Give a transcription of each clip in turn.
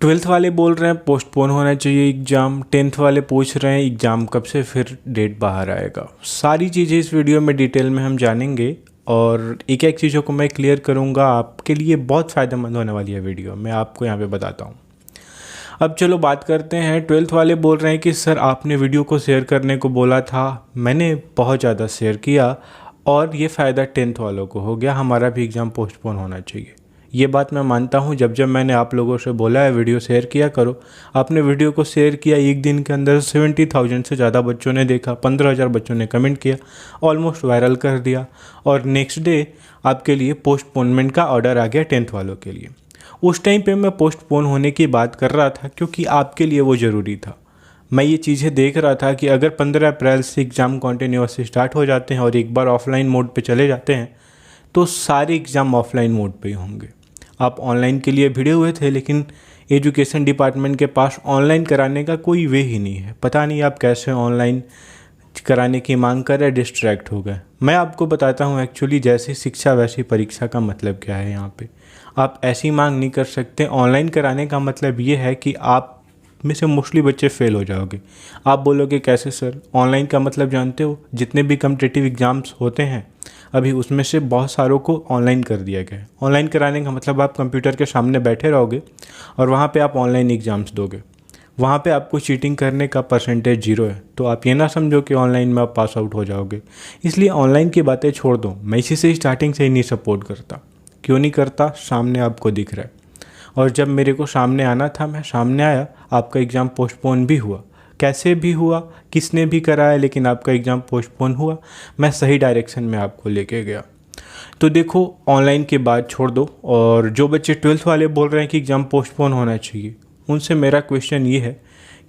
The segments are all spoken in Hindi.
ट्वेल्थ वाले बोल रहे हैं पोस्टपोन होना चाहिए एग्ज़ाम, टेंथ वाले पूछ रहे हैं एग्ज़ाम कब से फिर डेट बाहर आएगा। सारी चीज़ें इस वीडियो में डिटेल में हम जानेंगे और एक एक चीज़ों को मैं क्लियर करूँगा। आपके लिए बहुत फ़ायदेमंद होने वाली है वीडियो, मैं आपको यहाँ पे बताता हूँ। अब चलो बात करते हैं। ट्वेल्थ वाले बोल रहे हैं कि सर आपने वीडियो को शेयर करने को बोला था, मैंने बहुत ज़्यादा शेयर किया और ये फ़ायदा टेंथ वालों को हो गया, हमारा भी एग्ज़ाम पोस्टपोन होना चाहिए। ये बात मैं मानता हूँ। जब मैंने आप लोगों से बोला है वीडियो शेयर किया करो, आपने वीडियो को शेयर किया, एक दिन के अंदर 70,000 से ज़्यादा बच्चों ने देखा, 15,000 बच्चों ने कमेंट किया, ऑलमोस्ट वायरल कर दिया और नेक्स्ट डे आपके लिए पोस्टपोनमेंट का ऑर्डर आ गया टेंथ वालों के लिए। उस टाइम पे मैं पोस्टपोन होने की बात कर रहा था क्योंकि आपके लिए वो ज़रूरी था। मैं ये चीज़ें देख रहा था कि अगर 15 अप्रैल से एग्ज़ाम कॉन्टिन्यूसली स्टार्ट हो जाते हैं और एक बार ऑफलाइन मोड पे चले जाते हैं तो सारे एग्ज़ाम ऑफलाइन मोड पे ही होंगे। आप ऑनलाइन के लिए भिड़े हुए थे, लेकिन एजुकेशन डिपार्टमेंट के पास ऑनलाइन कराने का कोई वे ही नहीं है। पता नहीं आप कैसे ऑनलाइन कराने की मांग कर रहे, डिस्ट्रैक्ट हो गए। मैं आपको बताता हूँ एक्चुअली जैसी शिक्षा वैसी परीक्षा का मतलब क्या है। यहाँ पे आप ऐसी मांग नहीं कर सकते। ऑनलाइन कराने का मतलब ये है कि आप में से मोस्टली बच्चे फेल हो जाओगे। आप बोलोगे कैसे सर? ऑनलाइन का मतलब जानते हो, जितने भी कम्पिटिटिव एग्ज़ाम्स होते हैं अभी उसमें से बहुत सारों को ऑनलाइन कर दिया गया है। ऑनलाइन कराने का मतलब आप कंप्यूटर के सामने बैठे रहोगे और वहाँ पे आप ऑनलाइन एग्ज़ाम्स दोगे। वहाँ पे आपको चीटिंग करने का परसेंटेज 0 है, तो आप ये ना समझो कि ऑनलाइन में आप पास आउट हो जाओगे। इसलिए ऑनलाइन की बातें छोड़ दो। मैं इसी से स्टार्टिंग से ही नहीं सपोर्ट करता। क्यों नहीं करता? सामने आपको दिख रहा है। और जब मेरे को सामने आना था, मैं सामने आया, आपका एग्ज़ाम पोस्टपोन भी हुआ। कैसे भी हुआ, किसने भी कराया, लेकिन आपका एग्ज़ाम पोस्टपोन हुआ। मैं सही डायरेक्शन में आपको लेके गया। तो देखो, ऑनलाइन की बात छोड़ दो और जो बच्चे ट्वेल्थ वाले बोल रहे हैं कि एग्ज़ाम पोस्टपोन होना चाहिए, उनसे मेरा क्वेश्चन ये है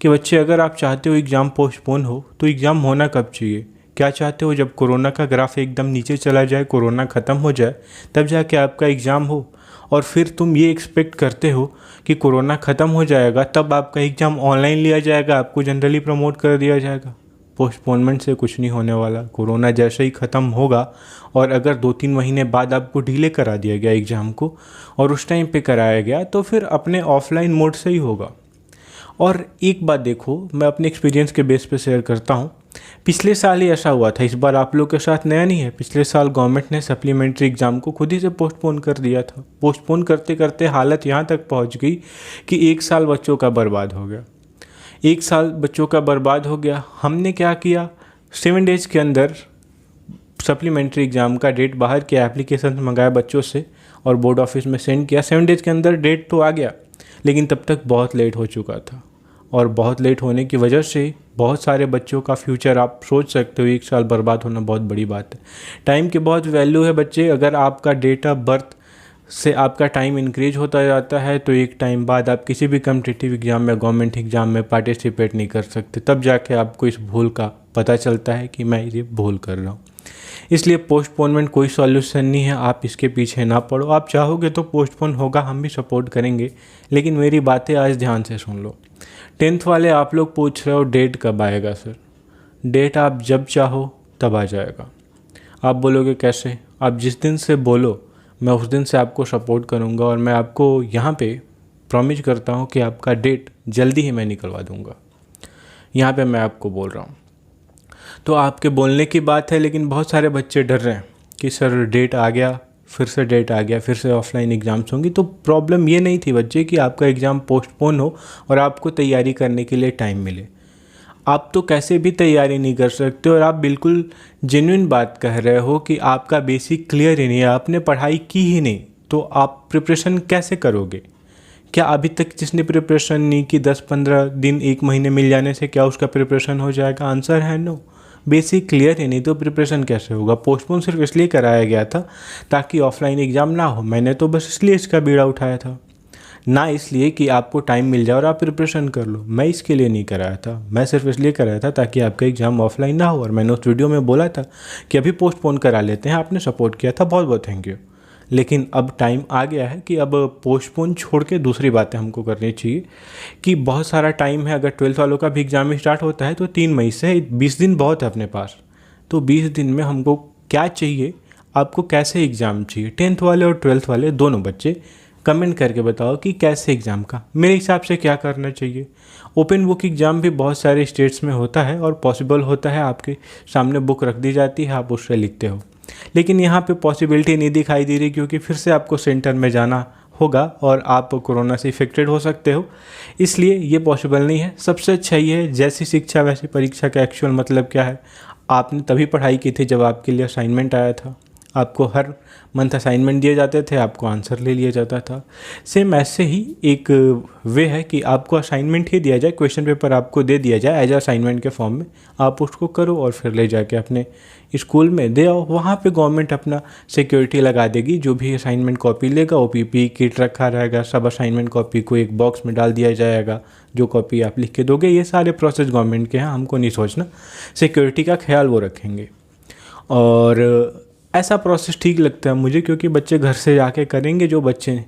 कि बच्चे अगर आप चाहते हो एग्ज़ाम पोस्टपोन हो तो एग्ज़ाम होना कब चाहिए? क्या चाहते हो जब कोरोना का ग्राफ एकदम नीचे चला जाए, कोरोना ख़त्म हो जाए, तब जाके आपका एग्ज़ाम हो? और फिर तुम ये एक्सपेक्ट करते हो कि कोरोना ख़त्म हो जाएगा तब आपका एग्ज़ाम ऑनलाइन लिया जाएगा, आपको जनरली प्रमोट कर दिया जाएगा। पोस्टपोनमेंट से कुछ नहीं होने वाला। कोरोना जैसे ही ख़त्म होगा और अगर 2-3 महीने बाद आपको डिले करा दिया गया एग्ज़ाम को और उस टाइम पे कराया गया तो फिर अपने ऑफलाइन मोड से ही होगा। और एक बात देखो, मैं अपने एक्सपीरियंस के बेस पे शेयर करता हूँ। पिछले साल ही ऐसा हुआ था, इस बार आप लोग के साथ नया नहीं है। पिछले साल गवर्नमेंट ने सप्लीमेंट्री एग्ज़ाम को खुद ही से पोस्टपोन कर दिया था। पोस्टपोन करते करते हालत यहाँ तक पहुँच गई कि 1 साल बच्चों का बर्बाद हो गया। 1 साल बच्चों का बर्बाद हो गया। हमने क्या किया, 7 डेज़ के अंदर सप्लीमेंट्री एग्ज़ाम का डेट बाहर किया, एप्लीकेशन मंगाया बच्चों से और बोर्ड ऑफिस में सेंड किया। 7 डेज़ के अंदर डेट तो आ गया, लेकिन तब तक बहुत लेट हो चुका था। और बहुत लेट होने की वजह से बहुत सारे बच्चों का फ्यूचर, आप सोच सकते हो 1 साल बर्बाद होना बहुत बड़ी बात है। टाइम की बहुत वैल्यू है बच्चे। अगर आपका डेट ऑफ बर्थ से आपका टाइम इंक्रीज होता जाता है तो एक टाइम बाद आप किसी भी कम्पिटिटिव एग्ज़ाम में, गवर्नमेंट एग्ज़ाम में पार्टिसिपेट नहीं कर सकते। तब जाके आपको इस भूल का पता चलता है कि मैं ये भूल कर रहा हूँ। इसलिए पोस्टपोनमेंट कोई सॉल्यूशन नहीं है, आप इसके पीछे ना पड़ो। आप चाहोगे तो पोस्टपोन होगा, हम भी सपोर्ट करेंगे, लेकिन मेरी बातें आज ध्यान से सुन लो। टेंथ वाले आप लोग पूछ रहे हो डेट कब आएगा सर? डेट आप जब चाहो तब आ जाएगा। आप बोलोगे कैसे? आप जिस दिन से बोलो मैं उस दिन से आपको सपोर्ट करूंगा और मैं आपको यहाँ पे प्रॉमिस करता हूँ कि आपका डेट जल्दी ही मैं निकलवा दूंगा। यहाँ पे मैं आपको बोल रहा हूँ। तो आपके बोलने की बात है, लेकिन बहुत सारे बच्चे डर रहे हैं कि सर डेट आ गया, फिर से डेट आ गया, फिर से ऑफलाइन एग्ज़ाम्स होंगी। तो प्रॉब्लम ये नहीं थी बच्चे कि आपका एग्ज़ाम पोस्टपोन हो और आपको तैयारी करने के लिए टाइम मिले। आप तो कैसे भी तैयारी नहीं कर सकते और आप बिल्कुल जेन्युइन बात कह रहे हो कि आपका बेसिक क्लियर ही नहीं है, आपने पढ़ाई की ही नहीं, तो आप प्रिपरेशन कैसे करोगे? क्या अभी तक जिसने प्रिपरेशन नहीं की 10-15 दिन, 1 महीने मिल जाने से क्या उसका प्रिपरेशन हो जाएगा? आंसर है नो। बेसिक क्लियर ही नहीं तो प्रिपरेशन कैसे होगा? पोस्टपोन सिर्फ इसलिए कराया गया था ताकि ऑफलाइन एग्ज़ाम ना हो। मैंने तो बस इसलिए इसका बीड़ा उठाया था, ना इसलिए कि आपको टाइम मिल जाए और आप प्रिपरेशन कर लो। मैं इसके लिए नहीं कराया था, मैं सिर्फ इसलिए कराया था ताकि आपका एग्ज़ाम ऑफलाइन ना हो। और मैंने उस वीडियो में बोला था कि अभी पोस्टपोन करा लेते हैं, आपने सपोर्ट किया था, बहुत बहुत थैंक यू। लेकिन अब टाइम आ गया है कि अब पोस्टपोन छोड़ के दूसरी बातें हमको करनी चाहिए कि बहुत सारा टाइम है। अगर 12th वालों का भी एग्ज़ाम स्टार्ट होता है तो 3 मई से 20 दिन बहुत है अपने पास। तो 20 दिन में हमको क्या चाहिए, आपको कैसे एग्ज़ाम चाहिए? 10th वाले और 12th वाले दोनों बच्चे कमेंट करके बताओ कि कैसे एग्ज़ाम का, मेरे हिसाब से क्या करना चाहिए। ओपन बुक एग्ज़ाम भी बहुत सारे स्टेट्स में होता है और पॉसिबल होता है, आपके सामने बुक रख दी जाती है, आप उससे लिखते हो। लेकिन यहाँ पे पॉसिबिलिटी नहीं दिखाई दे रही, क्योंकि फिर से आपको सेंटर में जाना होगा और आप कोरोना से इफेक्टेड हो सकते हो, इसलिए ये पॉसिबल नहीं है। सबसे अच्छा ये है, जैसी शिक्षा वैसी परीक्षा का एक्चुअल मतलब क्या है, आपने तभी पढ़ाई की थी जब आपके लिए असाइनमेंट आया था। आपको हर मंथ असाइनमेंट दिए जाते थे, आपको आंसर ले लिया जाता था। सेम ऐसे ही एक वे है कि आपको असाइनमेंट ही दिया जाए, क्वेश्चन पेपर आपको दे दिया जाए एज असाइनमेंट के फॉर्म में, आप उसको करो और फिर ले जाके अपने स्कूल में दे आओ। वहाँ पे गवर्नमेंट अपना सिक्योरिटी लगा देगी, जो भी असाइनमेंट कॉपी लेगा वो PPE किट रखा रहेगा, सब असाइनमेंट कॉपी को एक बॉक्स में डाल दिया जाएगा, जो कॉपी आप लिख के दोगे। ये सारे प्रोसेस गवर्नमेंट के हैं, हमको नहीं सोचना, सिक्योरिटी का ख्याल वो रखेंगे। और ऐसा प्रोसेस ठीक लगता है मुझे, क्योंकि बच्चे घर से जाके करेंगे, जो बच्चे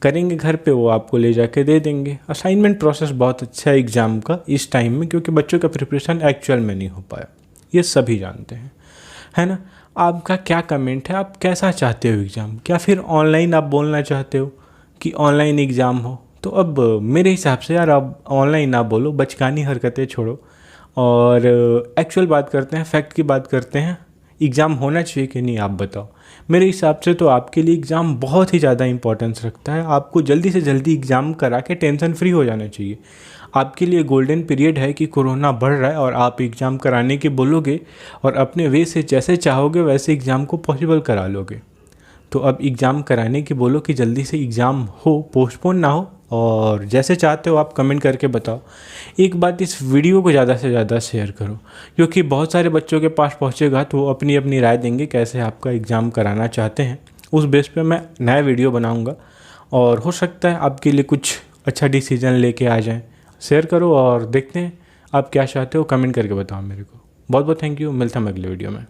करेंगे घर पे वो आपको ले जाके दे देंगे। असाइनमेंट प्रोसेस बहुत अच्छा है एग्ज़ाम का इस टाइम में, क्योंकि बच्चों का प्रिपरेशन एक्चुअल में नहीं हो पाया, ये सभी जानते हैं, है ना। आपका क्या कमेंट है, आप कैसा चाहते हो एग्ज़ाम, क्या फिर ऑनलाइन आप बोलना चाहते हो कि ऑनलाइन एग्ज़ाम हो? तो अब मेरे हिसाब से यार आप ऑनलाइन ना बोलो, बचकानी हरकतें छोड़ो और एक्चुअल बात करते हैं, फैक्ट की बात करते हैं। एग्ज़ाम होना चाहिए कि नहीं, आप बताओ। मेरे हिसाब से तो आपके लिए एग्ज़ाम बहुत ही ज़्यादा इंपॉर्टेंस रखता है, आपको जल्दी से जल्दी एग्ज़ाम करा के टेंशन फ्री हो जाना चाहिए। आपके लिए गोल्डन पीरियड है कि कोरोना बढ़ रहा है और आप एग्ज़ाम कराने के बोलोगे और अपने वे से जैसे चाहोगे वैसे एग्ज़ाम को पॉसिबल करा लोगे। तो अब एग्ज़ाम कराने की बोलो कि जल्दी से एग्ज़ाम हो, पोस्टपोन ना हो, और जैसे चाहते हो आप कमेंट करके बताओ। एक बात, इस वीडियो को ज़्यादा से ज़्यादा शेयर करो, क्योंकि बहुत सारे बच्चों के पास पहुँचेगा तो वो अपनी अपनी राय देंगे कैसे आपका एग्ज़ाम कराना चाहते हैं। उस बेस पे मैं नया वीडियो बनाऊँगा और हो सकता है आपके लिए कुछ अच्छा डिसीजन लेके आ जाएँ। शेयर करो और देखते हैं आप क्या चाहते हो, कमेंट करके बताओ मेरे को। बहुत बहुत थैंक यू, मिलता हूँ अगले वीडियो में।